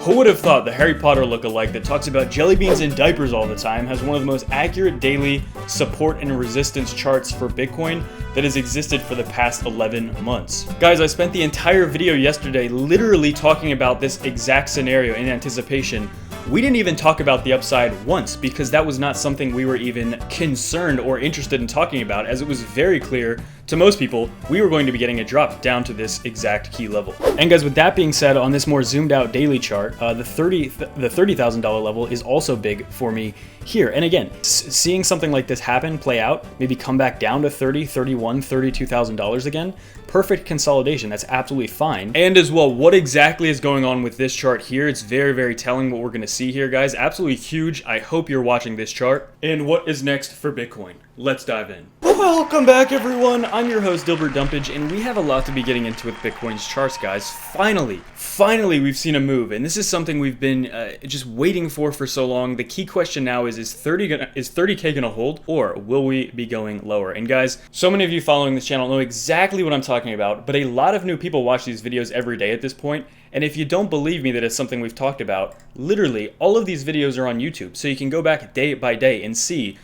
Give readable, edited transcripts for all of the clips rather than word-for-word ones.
Who would have thought the Harry Potter lookalike that talks about jelly beans and diapers all the time has one of the most accurate daily support and resistance charts for Bitcoin that has existed for the past 11 months. Guys, I spent the entire video yesterday literally talking about this exact scenario in anticipation. We didn't even talk about the upside once because that was not something we were even concerned or interested in talking about, as it was very clear to most people we were going to be getting a drop down to this exact key level. And guys, with that being said, on this more zoomed out daily chart, the $30,000 level is also big for me here. And again, seeing something like this happen, play out, maybe come back down to $30,000, $31,000, $32,000 again, perfect consolidation. That's absolutely fine. And as well, what exactly is going on with this chart here? It's very, very telling what we're going to see here, guys. Absolutely huge. I hope you're watching this chart. And what is next for Bitcoin? Let's dive in. Welcome back, everyone. I'm your host, Dilbert Dumpage, and we have a lot to be getting into with Bitcoin's charts, guys. Finally, we've seen a move, and this is something we've been just waiting for so long. The key question now is 30K gonna hold, or will we be going lower? And guys, so many of you following this channel know exactly what I'm talking about, but a lot of new people watch these videos every day at this point. And if you don't believe me that it's something we've talked about, literally all of these videos are on YouTube, so you can go back day by day and see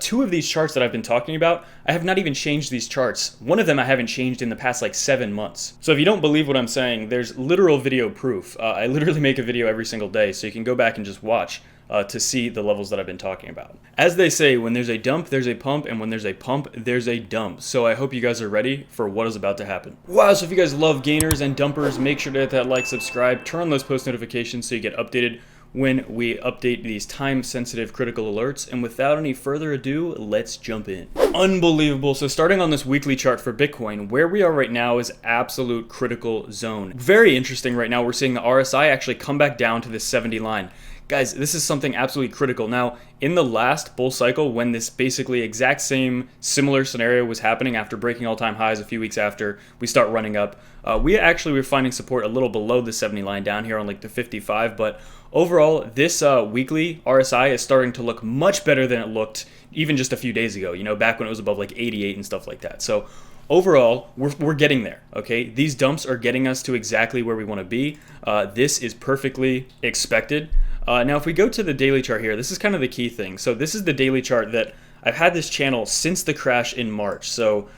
two of these charts that I've been talking about. I have not even changed these charts. One of them I haven't changed in the past like 7 months. So if you don't believe what I'm saying, there's literal video proof. I literally make a video every single day, so you can go back and just watch to see the levels that I've been talking about. As they say, when there's a dump, there's a pump, and when there's a pump, there's a dump. So I hope you guys are ready for what is about to happen. Wow, so if you guys love gainers and dumpers, make sure to hit that like, subscribe, turn on those post notifications so you get updated when we update these time-sensitive critical alerts. And without any further ado, let's jump in. Unbelievable. So starting on this weekly chart for Bitcoin, where we are right now is absolute critical zone. Very interesting right now. We're seeing the RSI actually come back down to this 70 line. Guys, this is something absolutely critical. Now, in the last bull cycle, when this basically exact same similar scenario was happening after breaking all-time highs a few weeks after we start running up, we actually were finding support a little below the 70 line down here on like the 55, but overall, this weekly RSI is starting to look much better than it looked even just a few days ago, you know, back when it was above like 88 and stuff like that. So overall, we're getting there, okay? These dumps are getting us to exactly where we want to be. This is perfectly expected. Now, if we go to the daily chart here, this is kind of the key thing. So this is the daily chart that I've had this channel since the crash in March. So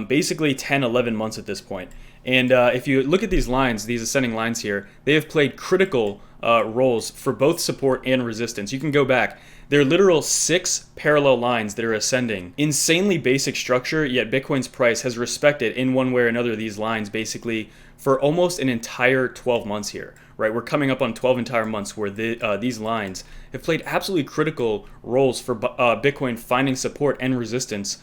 basically 10, 11 months at this point. And if you look at these lines, these ascending lines here, they have played critical roles for both support and resistance. You can go back. They're literal 6 parallel lines that are ascending. Insanely basic structure, yet Bitcoin's price has respected in one way or another these lines basically for almost an entire 12 months here, right? We're coming up on 12 entire months where these lines have played absolutely critical roles for Bitcoin finding support and resistance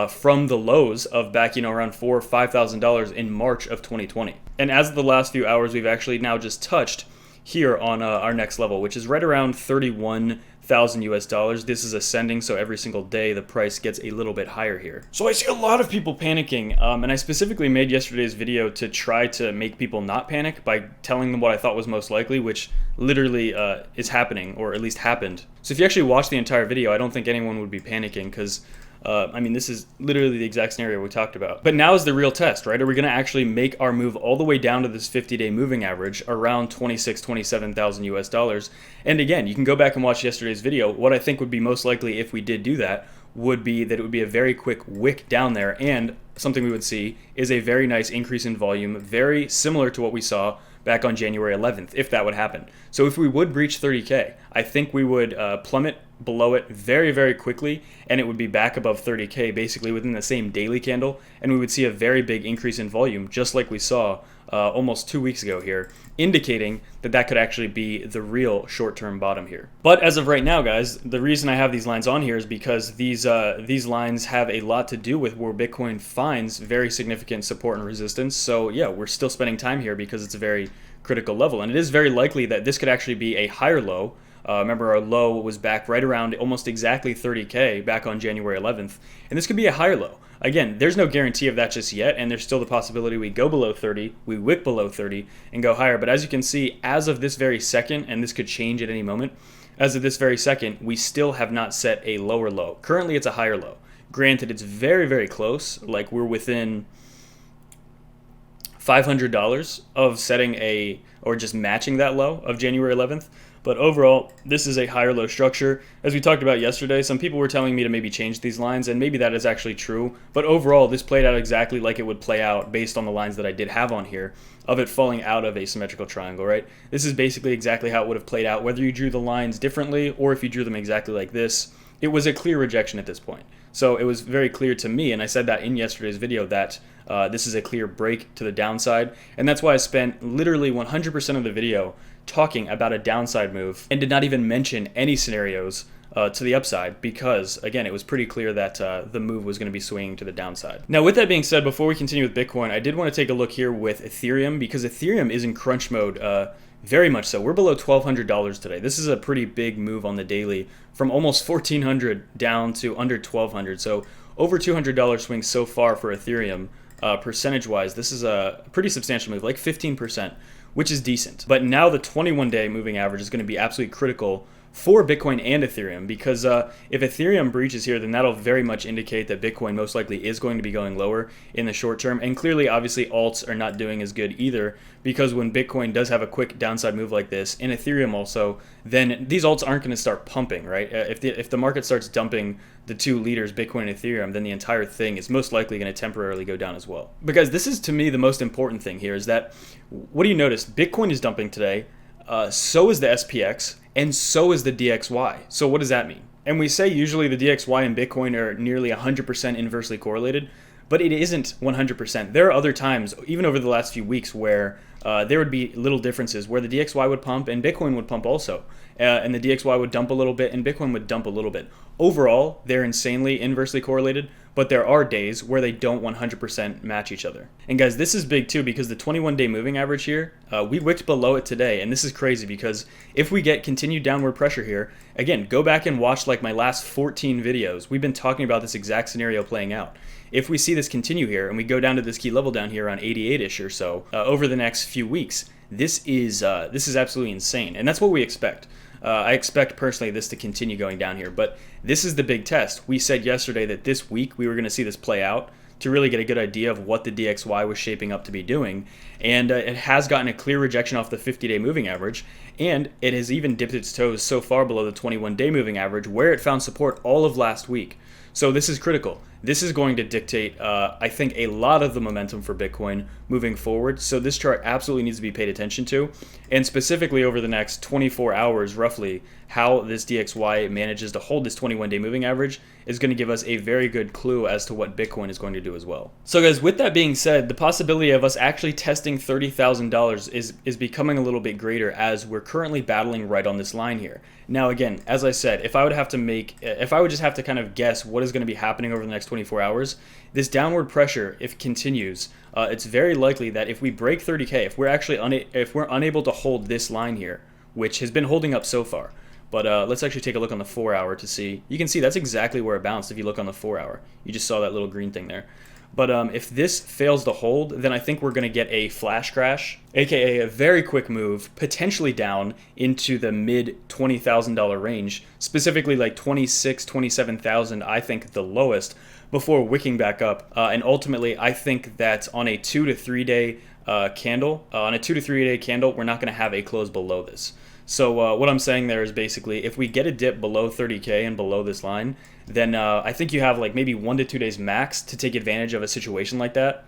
from the lows of back, you know, around $4,000 or $5,000 in March of 2020. And as of the last few hours, we've actually now just touched here on our next level, which is right around 31,000 US dollars. This is ascending, so every single day the price gets a little bit higher here. So I see a lot of people panicking, and I specifically made yesterday's video to try to make people not panic by telling them what I thought was most likely, which literally is happening, or at least happened. So if you actually watch the entire video, I don't think anyone would be panicking, because I mean, this is literally the exact scenario we talked about. But now is the real test, right? Are we going to actually make our move all the way down to this 50-day moving average around 26, 27,000 US dollars? And again, you can go back and watch yesterday's video. What I think would be most likely if we did do that would be that it would be a very quick wick down there, and something we would see is a very nice increase in volume, very similar to what we saw back on January 11th, if that would happen. So if we would breach 30K, I think we would plummet below it very, very quickly, and it would be back above 30K basically within the same daily candle, and we would see a very big increase in volume, just like we saw almost 2 weeks ago here, indicating that that could actually be the real short-term bottom here. But as of right now, guys, the reason I have these lines on here is because these lines have a lot to do with where Bitcoin finds very significant support and resistance. So yeah, we're still spending time here because it's a very critical level, and it is very likely that this could actually be a higher low. Remember, our low was back right around almost exactly 30K back on January 11th, and this could be a higher low. Again, there's no guarantee of that just yet, and there's still the possibility we go below 30, we wick below 30, and go higher. But as you can see, as of this very second, and this could change at any moment, as of this very second, we still have not set a lower low. Currently, it's a higher low. Granted, it's very, very close. Like, we're within $500 of setting a or just matching that low of January 11th. But overall, this is a higher low structure. As we talked about yesterday, some people were telling me to maybe change these lines, and maybe that is actually true. But overall, this played out exactly like it would play out based on the lines that I did have on here of it falling out of a symmetrical triangle, right? This is basically exactly how it would have played out, whether you drew the lines differently or if you drew them exactly like this. It was a clear rejection at this point. So it was very clear to me, and I said that in yesterday's video, that this is a clear break to the downside. And that's why I spent literally 100% of the video talking about a downside move and did not even mention any scenarios to the upside, because again, it was pretty clear that the move was going to be swinging to the downside. Now, with that being said, before we continue with Bitcoin, I did want to take a look here with Ethereum, because Ethereum is in crunch mode, very much so. We're below $1,200 today. This is a pretty big move on the daily, from almost $1,400 down to under $1,200. So over $200 swing so far for Ethereum. Percentage-wise, this is a pretty substantial move, like 15%, which is decent. But now the 21-day moving average is going to be absolutely critical for Bitcoin and Ethereum, because if Ethereum breaches here, then that'll very much indicate that Bitcoin most likely is going to be going lower in the short term. And clearly, obviously, alts are not doing as good either, because when Bitcoin does have a quick downside move like this, and Ethereum also, then these alts aren't going to start pumping, right? If the market starts dumping the two leaders, Bitcoin and Ethereum, then the entire thing is most likely going to temporarily go down as well. Because this is, to me, the most important thing here is that, what do you notice? Bitcoin is dumping today, so is the SPX, and so is the DXY. So what does that mean? And we say usually the DXY and Bitcoin are nearly 100% inversely correlated, but it isn't 100%. There are other times, even over the last few weeks, where there would be little differences, where the DXY would pump and Bitcoin would pump also. And the DXY would dump a little bit and Bitcoin would dump a little bit. Overall, they're insanely inversely correlated, but there are days where they don't 100% match each other. And guys, this is big too, because the 21-day moving average here, we wicked below it today, and this is crazy, because if we get continued downward pressure here, again, go back and watch like my last 14 videos. We've been talking about this exact scenario playing out. If we see this continue here, and we go down to this key level down here around 88-ish or so over the next few weeks, this is absolutely insane, and that's what we expect. I expect personally this to continue going down here, but this is the big test. We said yesterday that this week we were going to see this play out to really get a good idea of what the DXY was shaping up to be doing, and it has gotten a clear rejection off the 50-day moving average, and it has even dipped its toes so far below the 21-day moving average, where it found support all of last week. So this is critical. This is going to dictate, I think, a lot of the momentum for Bitcoin moving forward. So this chart absolutely needs to be paid attention to. And specifically over the next 24 hours, roughly, how this DXY manages to hold this 21-day moving average is going to give us a very good clue as to what Bitcoin is going to do as well. So guys, with that being said, the possibility of us actually testing $30,000 is becoming a little bit greater, as we're currently battling right on this line here. Now again, as I said, if I would just have to kind of guess what is going to be happening over the next 24 hours, this downward pressure, if it continues, it's very likely that if we break 30K, if we're unable to hold this line here, which has been holding up so far, but let's actually take a look on the 4 hour to see. You can see that's exactly where it bounced if you look on the 4 hour. You just saw that little green thing there. But if this fails to hold, then I think we're going to get a flash crash, aka a very quick move, potentially down into the mid $20,000 range, specifically like 26, 27,000, I think the lowest, before wicking back up. And ultimately, I think that on a 2 to 3 day candle, we're not going to have a close below this. So what I'm saying there is basically, if we get a dip below 30K and below this line, then I think you have like maybe 1 to 2 days max to take advantage of a situation like that,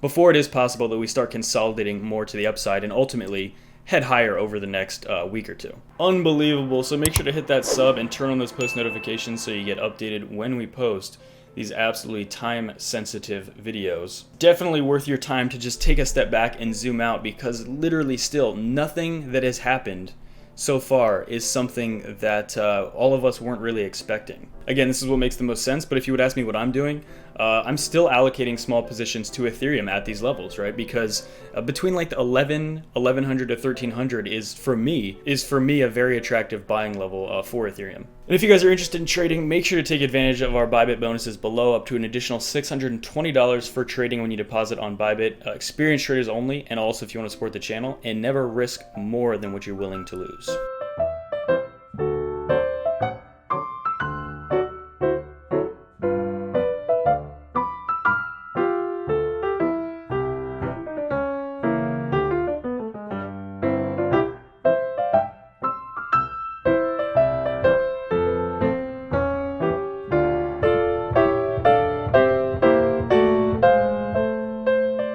before it is possible that we start consolidating more to the upside and ultimately head higher over the next week or two. Unbelievable. So make sure to hit that sub and turn on those post notifications so you get updated when we post these absolutely time-sensitive videos. Definitely worth your time to just take a step back and zoom out, because literally still nothing that has happened so far is something that all of us weren't really expecting. Again, this is what makes the most sense, but if you would ask me what I'm doing, I'm still allocating small positions to Ethereum at these levels, right? Because between like the 1100 to 1300 is for me a very attractive buying level for Ethereum. And if you guys are interested in trading, make sure to take advantage of our Bybit bonuses below, up to an additional $620 for trading when you deposit on Bybit. Experienced traders only, and also if you want to support the channel and never risk more than what you're willing to lose.